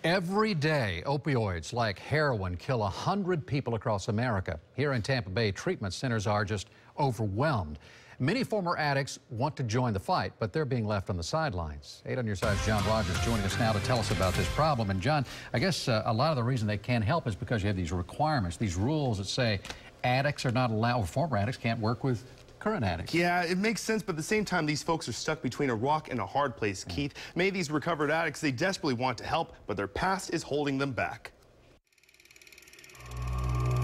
Every day, opioids like heroin kill 100 people across America. Here in Tampa Bay, treatment centers are just overwhelmed. Many former addicts want to join the fight, but they're being left on the sidelines. 8 on your side's John Rogers joining us now to tell us about this problem. And John, I guess a lot of the reason they can't help is because you have these requirements, these rules that say addicts are not allowed, or former addicts can't work with current addicts. Yeah, it makes sense, but at the same time, these folks are stuck between a rock and a hard place, Keith. Many of these recovered addicts, they desperately want to help, but their past is holding them back.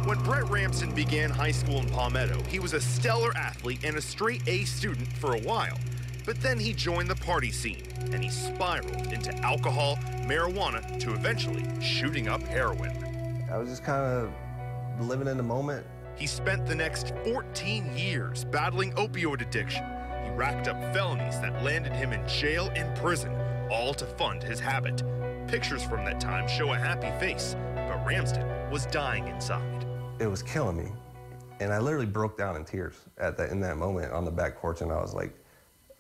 When Brett Ramsden began high school in Palmetto, he was a stellar athlete and a straight A student for a while. But then he joined the party scene, and he spiraled into alcohol, marijuana, to eventually shooting up heroin. I was just kind of living in the moment. He spent the next 14 years battling opioid addiction. He racked up felonies that landed him in jail and prison, all to fund his habit. Pictures from that time show a happy face, but Ramsden was dying inside. It was killing me, and I literally broke down in tears in that moment on the back porch, and I was like,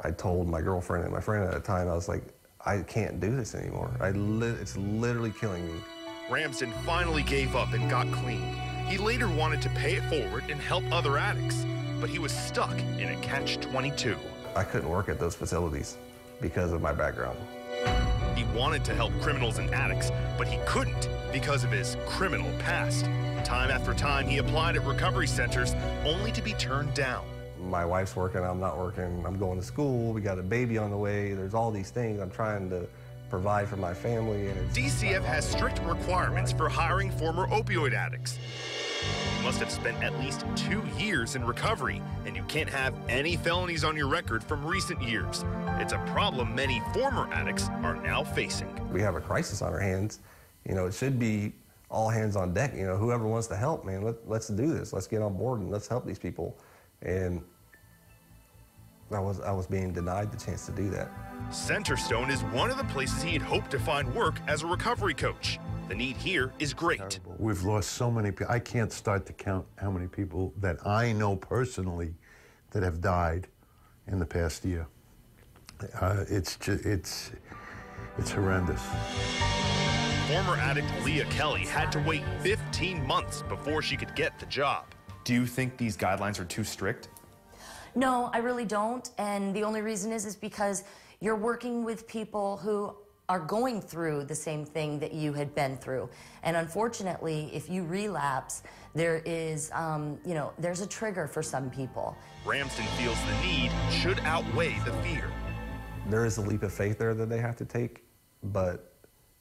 I told my girlfriend and my friend at the time, I was like, I can't do this anymore. It's literally killing me. Ramsden finally gave up and got clean. He later wanted to pay it forward and help other addicts, but he was stuck in a catch-22. I couldn't work at those facilities because of my background. He wanted to help criminals and addicts, but he couldn't because of his criminal past. Time after time, he applied at recovery centers only to be turned down. My wife's working, I'm not working, I'm going to school, we got a baby on the way, there's all these things I'm trying to provide for my family. And DCF has strict requirements for hiring former opioid addicts. You must have spent at least 2 years in recovery, and you can't have any felonies on your record from recent years. It's a problem many former addicts are now facing. We have a crisis on our hands. You know, it should be all hands on deck. You know, whoever wants to help, man, let's do this. Let's get on board and let's help these people. And I was being denied the chance to do that. Centerstone is one of the places he had hoped to find work as a recovery coach. The need here is great. We've lost so many people. I can't start to count how many people that I know personally that have died in the past year. It's horrendous. Former addict Leah Kelly had to wait 15 months before she could get the job. Do you think these guidelines are too strict? No, I really don't. And the only reason is because you're working with people who are going through the same thing that you had been through. And unfortunately, if you relapse, there is, there's a trigger for some people. Ramsden feels the need should outweigh the fear. There is a leap of faith there that they have to take, but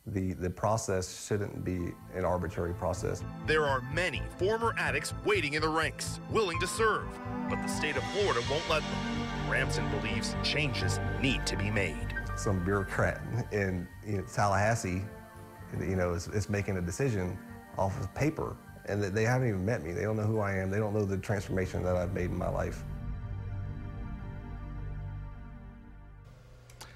the process shouldn't be an arbitrary process. There are many former addicts waiting in the ranks, willing to serve, but the state of Florida won't let them. Ramsden believes changes need to be made. Some bureaucrat in Tallahassee, is making a decision off of paper, and they haven't even met me. They don't know who I am. They don't know the transformation that I've made in my life.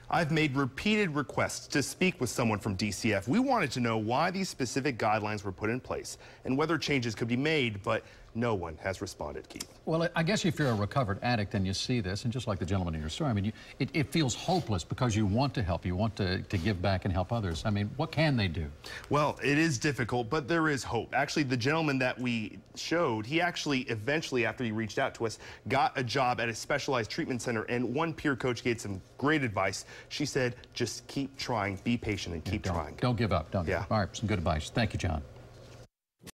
I've made repeated requests to speak with someone from DCF. We wanted to know why these specific guidelines were put in place and whether changes could be made, but no one has responded, Keith. Well, I guess if you're a recovered addict and you see this, and just like the gentleman in your story, I mean, it feels hopeless because you want to help, you want to give back and help others. I mean, what can they do? Well, it is difficult, but there is hope. Actually, the gentleman that we showed, he actually eventually, after he reached out to us, got a job at a specialized treatment center, and one peer coach gave some great advice. She said, just keep trying, be patient, and keep trying. Don't give up, don't give up. All right, some good advice. Thank you, John.